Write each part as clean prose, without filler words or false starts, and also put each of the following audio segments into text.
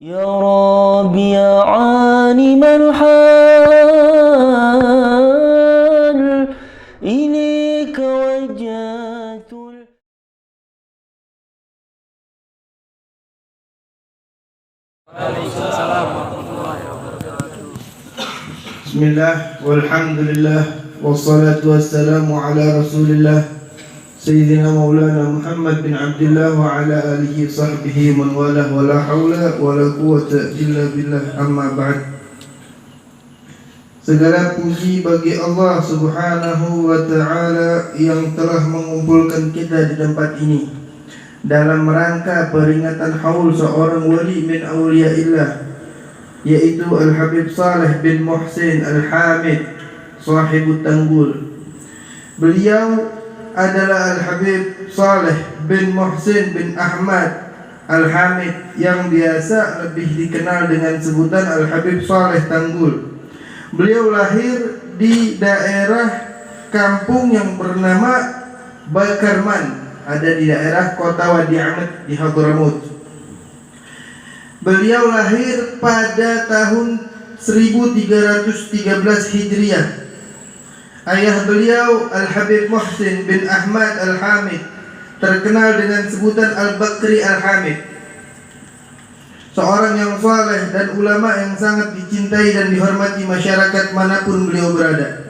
يا رب يا عالم الحال إليك وجهت Bismillah, walhamdulillah, wassalatu wassalamu ala rasulillah Sayyidina Maulana Muhammad bin Abdullah wa ala alihi sahbihi man walah wa la hawla wa la quwata illa billah, amma ba'd. Segala puji bagi Allah subhanahu wa ta'ala yang telah mengumpulkan kita di tempat ini dalam rangka peringatan haul seorang wali min awliyaillah, yaitu Al-Habib Saleh bin Muhsin Al-Hamid Sahibut Tanggul. Beliau adalah Al-Habib Saleh bin Muhsin bin Ahmad Al-Hamid yang biasa lebih dikenal dengan sebutan Al-Habib Saleh Tanggul. Beliau lahir di daerah kampung yang bernama Bakarman, ada di daerah kota Wadi Ahmed di Hadramut. Beliau lahir pada tahun 1313 Hijriah. Ayah beliau Al-Habib Muhsin bin Ahmad Al-Hamid terkenal dengan sebutan Al-Bakri Al-Hamid, seorang yang saleh dan ulama yang sangat dicintai dan dihormati masyarakat manapun beliau berada.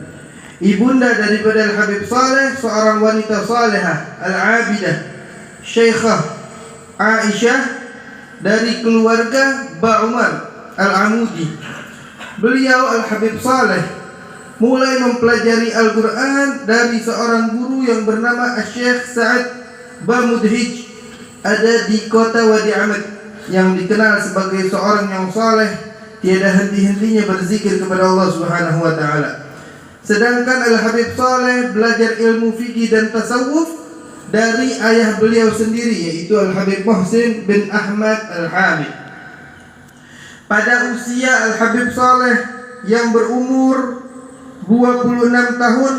Ibunda daripada Al-Habib Saleh seorang wanita salehah, Al-Abidah, Syekhah Aisyah dari keluarga Ba Umar Al-Amudi. Beliau Al-Habib Saleh mulai mempelajari Al-Quran dari seorang guru yang bernama Syekh Sa'ad Ba Mudhij, ada di kota Wadi Ahmed, yang dikenal sebagai seorang yang saleh, tiada henti-hentinya berzikir kepada Allah Subhanahu wa taala. Sedangkan Al-Habib Saleh belajar ilmu fikih dan tasawuf dari ayah beliau sendiri, yaitu Al-Habib Muhsin bin Ahmad Al-Hamid. Pada usia Al-Habib Saleh yang berumur 26 tahun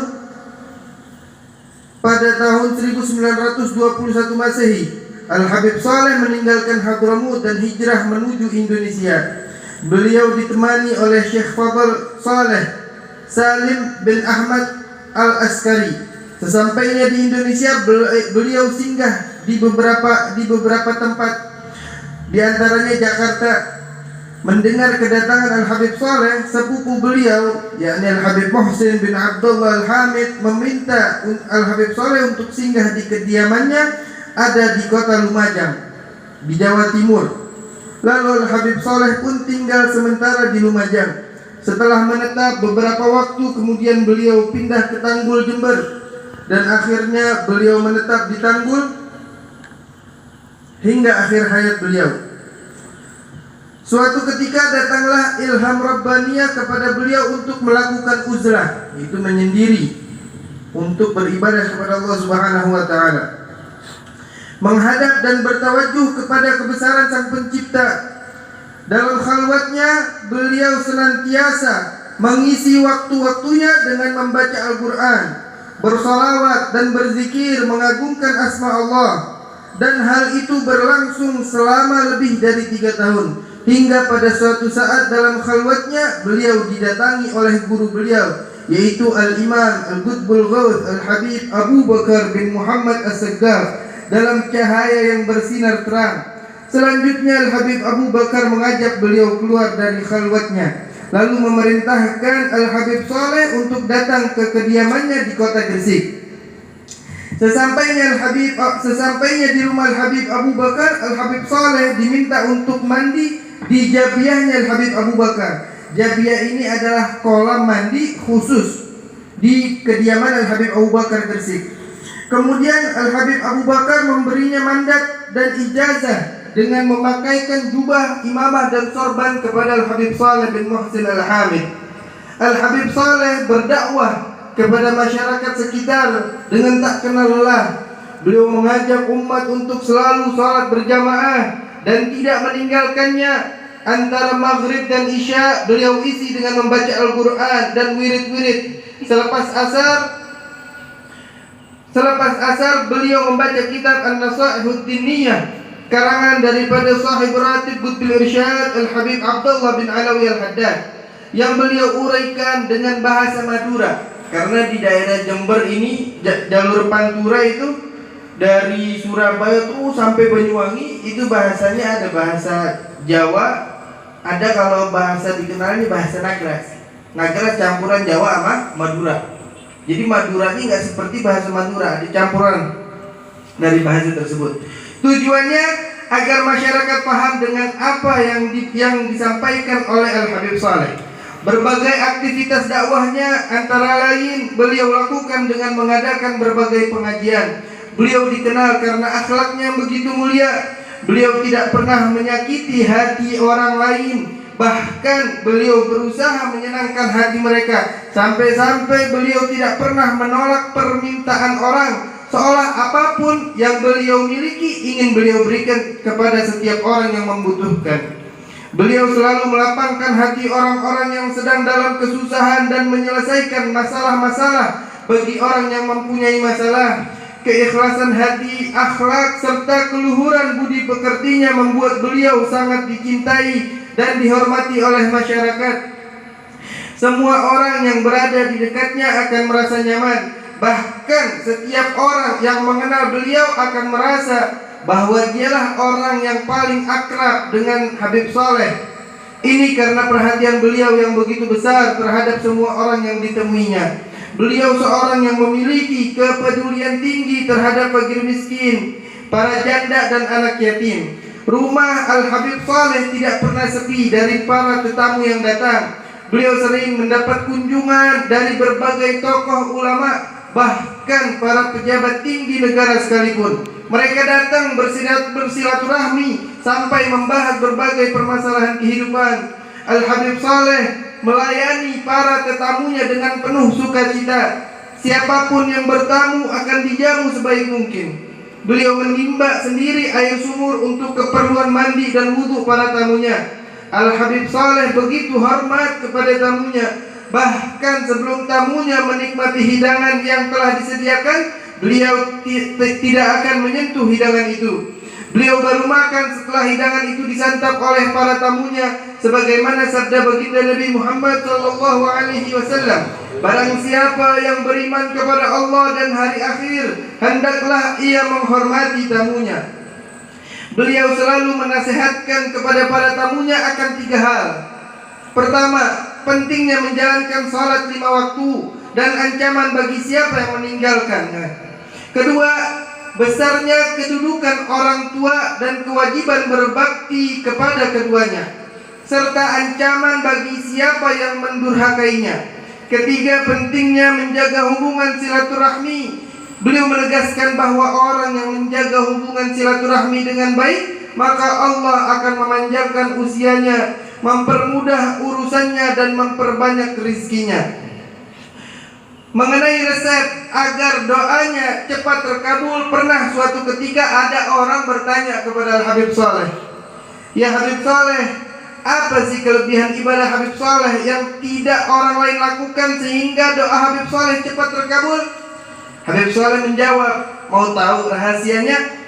pada tahun 1921 Masehi, Al-Habib Saleh meninggalkan Hadramut dan hijrah menuju Indonesia. Beliau ditemani oleh Syekh Fadl Saleh Salim bin Ahmad Al-Askari. Sesampainya di Indonesia, beliau singgah di beberapa tempat, di antaranya Jakarta. Mendengar kedatangan Al-Habib Saleh, sepupu beliau yakni Al-Habib Muhsin bin Abdullah Al-Hamid meminta Al-Habib Saleh untuk singgah di kediamannya, ada di kota Lumajang di Jawa Timur. Lalu Al-Habib Saleh pun tinggal sementara di Lumajang. Setelah menetap beberapa waktu, kemudian beliau pindah ke Tanggul, Jember, dan akhirnya beliau menetap di Tanggul hingga akhir hayat beliau. Suatu ketika datanglah ilham Rabbaniyah kepada beliau untuk melakukan uzlah, yaitu menyendiri untuk beribadah kepada Allah Subhanahu wa taala, menghadap dan bertawajuh kepada kebesaran Sang Pencipta. Dalam khalwatnya beliau senantiasa mengisi waktu-waktunya dengan membaca Al-Quran, bersolawat dan berzikir mengagungkan asma Allah, dan hal itu berlangsung selama lebih dari 3 tahun. Hingga pada suatu saat dalam khalwatnya beliau didatangi oleh guru beliau, yaitu Al-Imam Al-Qutbul Ghawth Al-Habib Abu Bakar bin Muhammad As-Saggar, dalam cahaya yang bersinar terang. Selanjutnya Al-Habib Abu Bakar mengajak beliau keluar dari khalwatnya, lalu memerintahkan Al-Habib Saleh untuk datang ke kediamannya di kota Gresik. Sesampainya di rumah Al-Habib Abu Bakar, Al-Habib Saleh diminta untuk mandi di jabiahnya Al-Habib Abu Bakar. Jabiah ini adalah kolam mandi khusus di kediaman Al-Habib Abu Bakar Gresik. Kemudian Al-Habib Abu Bakar memberinya mandat dan ijazah dengan memakaikan jubah, imamah dan sorban kepada Al-Habib Saleh bin Muhsin Al-Hamid. Al-Habib Saleh berdakwah kepada masyarakat sekitar dengan tak kenal lelah. Beliau mengajak umat untuk selalu salat berjamaah dan tidak meninggalkannya. Antara maghrib dan isya beliau isi dengan membaca Al-Quran dan wirid-wirid. Selepas asar beliau membaca kitab An-Nasaihud Diniyah karangan daripada sahib Ratib Qutbil Irsyad Al-Habib Abdullah bin Alawi Al-Haddad, yang beliau uraikan dengan bahasa Madura. Karena di daerah Jember ini jalur Pantura itu dari Surabaya terus sampai Banyuwangi itu bahasanya ada bahasa Jawa, ada kalau bahasa dikenal ini bahasa Nagras. Nagras campuran Jawa sama Madura. Jadi Madura ini nggak seperti bahasa Madura, ada campuran dari bahasa tersebut. Tujuannya agar masyarakat paham dengan apa yang disampaikan oleh Al-Habib Saleh. Berbagai aktivitas dakwahnya antara lain beliau lakukan dengan mengadakan berbagai pengajian. Beliau dikenal karena akhlaknya begitu mulia. Beliau tidak pernah menyakiti hati orang lain. Bahkan beliau berusaha menyenangkan hati mereka. Sampai-sampai beliau tidak pernah menolak permintaan orang. Seolah apapun yang beliau miliki ingin beliau berikan kepada setiap orang yang membutuhkan. Beliau selalu melapangkan hati orang-orang yang sedang dalam kesusahan dan menyelesaikan masalah-masalah bagi orang yang mempunyai masalah. Keikhlasan hati, akhlak, serta keluhuran budi pekertinya membuat beliau sangat dicintai dan dihormati oleh masyarakat. Semua orang yang berada di dekatnya akan merasa nyaman. Bahkan setiap orang yang mengenal beliau akan merasa bahwa dialah orang yang paling akrab dengan Habib Saleh. Ini karena perhatian beliau yang begitu besar terhadap semua orang yang ditemuinya. Beliau seorang yang memiliki kepedulian tinggi terhadap fakir miskin, para janda dan anak yatim. Rumah Al-Habib Saleh tidak pernah sepi dari para tetamu yang datang. Beliau sering mendapat kunjungan dari berbagai tokoh ulama, bahkan para pejabat tinggi negara sekalipun. Mereka datang bersilaturahmi sampai membahas berbagai permasalahan kehidupan. Al-Habib Saleh melayani para tetamunya dengan penuh sukacita. Siapapun yang bertamu akan dijamu sebaik mungkin. Beliau menimba sendiri air sumur untuk keperluan mandi dan wudhu para tamunya. Al-Habib Saleh begitu hormat kepada tamunya. Bahkan sebelum tamunya menikmati hidangan yang telah disediakan, beliau tidak akan menyentuh hidangan itu. Beliau baru makan setelah hidangan itu disantap oleh para tamunya, sebagaimana sabda baginda Nabi Muhammad SAW. Barang siapa yang beriman kepada Allah dan hari akhir, hendaklah ia menghormati tamunya. Beliau selalu menasihatkan kepada para tamunya akan 3 hal. Pertama, pentingnya menjalankan salat 5 waktu dan ancaman bagi siapa yang meninggalkannya. Kedua, besarnya kedudukan orang tua dan kewajiban berbakti kepada keduanya, serta ancaman bagi siapa yang mendurhakainya. Ketiga, pentingnya menjaga hubungan silaturahmi. Beliau menegaskan bahwa orang yang menjaga hubungan silaturahmi dengan baik, maka Allah akan memanjangkan usianya, mempermudah urusannya dan memperbanyak rezekinya. Mengenai resep agar doanya cepat terkabul, pernah suatu ketika ada orang bertanya kepada Habib Saleh, "Ya Habib Saleh, apa sih kelebihan ibadah Habib Saleh yang tidak orang lain lakukan sehingga doa Habib Saleh cepat terkabul?" Habib Saleh menjawab, "Mau tahu rahasianya?"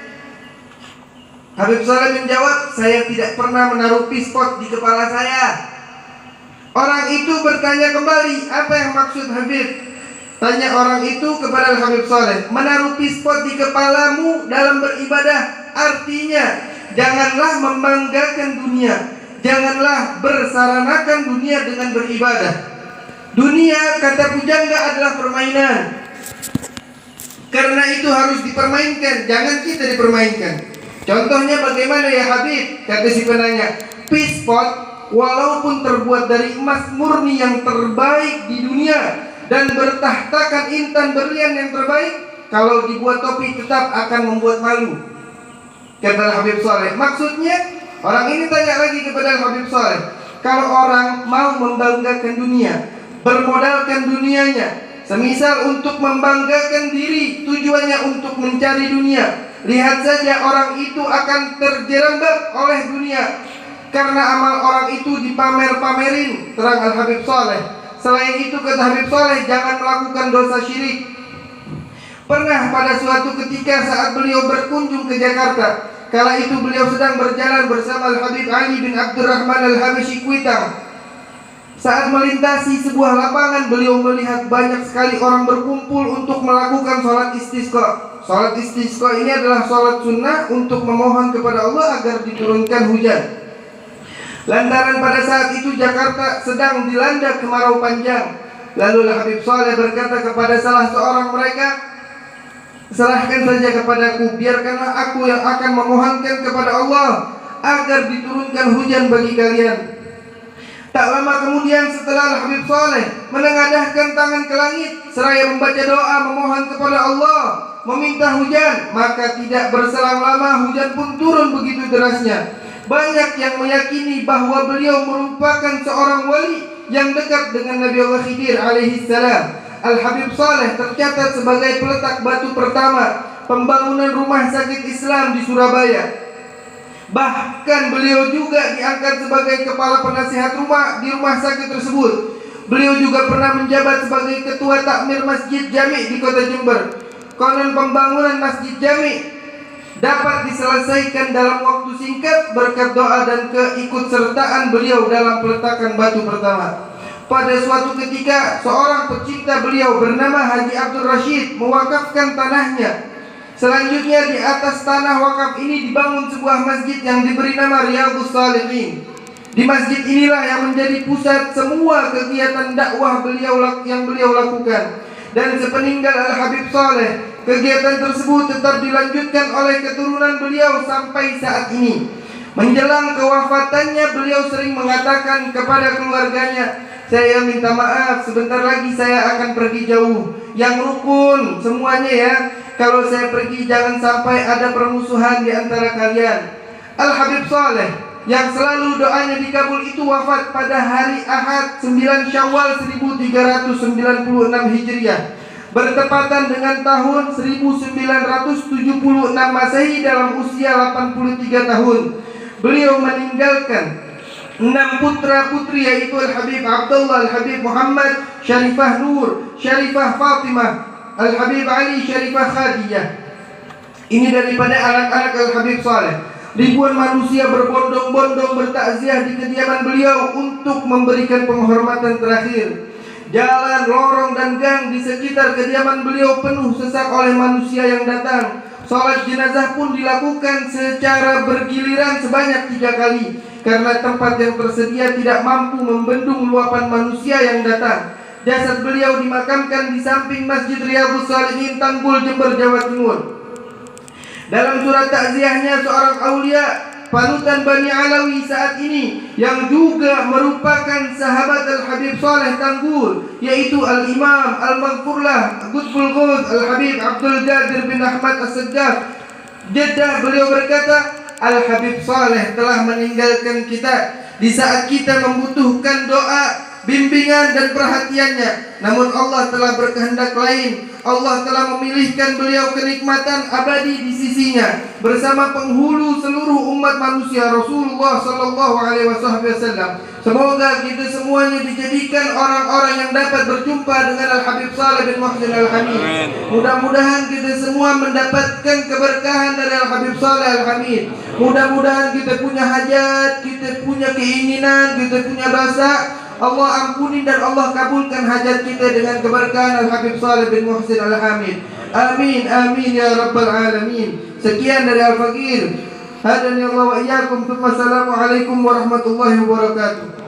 Habib Saleh menjawab, "Saya tidak pernah menaruh pispot di kepala saya." Orang itu bertanya kembali, "Apa yang maksud Habib?" Tanya orang itu kepada Habib Saleh, "Menaruh pispot di kepalamu dalam beribadah artinya janganlah membanggakan dunia, janganlah bersaranakan dunia dengan beribadah. Dunia, kata pujangga, adalah permainan. Karena itu harus dipermainkan, jangan kita dipermainkan. Contohnya bagaimana ya Habib?" Kata si penanya, "Pispot walaupun terbuat dari emas murni yang terbaik di dunia dan bertahtakan intan berlian yang terbaik, kalau dibuat topi tetap akan membuat malu." Kata Habib Saleh. Maksudnya, orang ini tanya lagi kepada Habib Saleh, kalau orang mau membanggakan dunia, bermodalkan dunianya, semisal untuk membanggakan diri, tujuannya untuk mencari dunia, lihat saja orang itu akan terjerembab oleh dunia, karena amal orang itu dipamer-pamerin, terang Al-Habib Saleh. Selain itu, kata Habib Saleh, jangan melakukan dosa syirik. Pernah pada suatu ketika saat beliau berkunjung ke Jakarta, Kala itu beliau sedang berjalan bersama Al-Habib Ali bin Abdurrahman Al-Habasyi Kuitang. Saat melintasi sebuah lapangan, beliau melihat banyak sekali orang berkumpul untuk melakukan sholat istisqa. Sholat istisqa ini adalah sholat sunnah untuk memohon kepada Allah agar diturunkan hujan. Lantaran pada saat itu Jakarta sedang dilanda kemarau panjang. Lalu Habib Saleh berkata kepada salah seorang mereka, "Serahkan saja kepadaku, biarkanlah aku yang akan memohonkan kepada Allah agar diturunkan hujan bagi kalian." Tak lama kemudian setelah Habib Saleh menengadahkan tangan ke langit seraya membaca doa memohon kepada Allah, meminta hujan, maka tidak berselang lama hujan pun turun begitu derasnya. Banyak yang meyakini bahwa beliau merupakan seorang wali yang dekat dengan Nabi Allah Khidir alaihi salam. Al-Habib Saleh tercatat sebagai peletak batu pertama pembangunan rumah sakit Islam di Surabaya. Bahkan beliau juga diangkat sebagai kepala penasihat di rumah sakit tersebut. Beliau juga pernah menjabat sebagai ketua takmir Masjid Jami di kota Jember. Konon pembangunan Masjid Jami dapat diselesaikan dalam waktu singkat berkat doa dan keikutsertaan beliau dalam peletakan batu pertama. Pada suatu ketika, seorang pecinta beliau bernama Haji Abdul Rashid mewakafkan tanahnya. Selanjutnya di atas tanah wakaf ini dibangun sebuah masjid yang diberi nama Riyadhus Shalihin. Di masjid inilah yang menjadi pusat semua kegiatan dakwah yang beliau lakukan. Dan sepeninggal Al-Habib Saleh, kegiatan tersebut tetap dilanjutkan oleh keturunan beliau sampai saat ini. Menjelang kewafatannya, beliau sering mengatakan kepada keluarganya, "Saya minta maaf, sebentar lagi saya akan pergi jauh. Yang rukun semuanya ya. Kalau saya pergi jangan sampai ada permusuhan di antara kalian." Al-Habib Saleh yang selalu doanya dikabul itu wafat pada hari Ahad 9 Syawal 1396 Hijriah, bertepatan dengan tahun 1976 Masehi dalam usia 83 tahun. Beliau meninggalkan 6 putra putri, yaitu Al-Habib Abdullah, Al-Habib Muhammad, Syarifah Nur, Syarifah Fatimah, Al-Habib Ali, Syarifah Khadijah. Ini daripada anak-anak Al-Habib Saleh. Ribuan manusia berbondong-bondong bertakziah di kediaman beliau untuk memberikan penghormatan terakhir. Jalan, lorong dan gang di sekitar kediaman beliau penuh sesak oleh manusia yang datang. Salat jenazah pun dilakukan secara bergiliran sebanyak 3 kali karena tempat yang tersedia tidak mampu membendung luapan manusia yang datang. Jasad beliau dimakamkan di samping Masjid Riyadhus Shalihin, Tanggul, Jember, Jawa Timur. Dalam surat takziahnya, seorang aulia panutan Bani Alawi saat ini yang juga merupakan sahabat Al-Habib Saleh Tanggul, yaitu Al-Imam Al-Maghfurlah Qutbul Ghuth Al-Habib Abdul Qadir bin Ahmad As-Saggaf Jeddah, beliau berkata, "Al-Habib Saleh telah meninggalkan kita di saat kita membutuhkan doa, bimbingan dan perhatiannya. Namun Allah telah berkehendak lain. Allah telah memilihkan beliau kenikmatan abadi di sisinya bersama penghulu seluruh umat manusia, Rasulullah sallallahu alaihi wasallam. Semoga kita semuanya dijadikan orang-orang yang dapat berjumpa dengan Al-Habib Saleh bin Muhsin Al-Hamid. Mudah-mudahan kita semua mendapatkan keberkahan dari Al-Habib Saleh Al-Hamid. Mudah-mudahan kita punya hajat, kita punya keinginan, kita punya dosa, Allah ampuni dan Allah kabulkan hajat kita dengan keberkahan Al-Habib Saleh bin Muhsin Al-Hamid. Amin, amin ya rabbal alamin. Sekian dari Al-Fakir. Hadani Allah wa iyyakum. Assalamualaikum warahmatullahi wabarakatuh.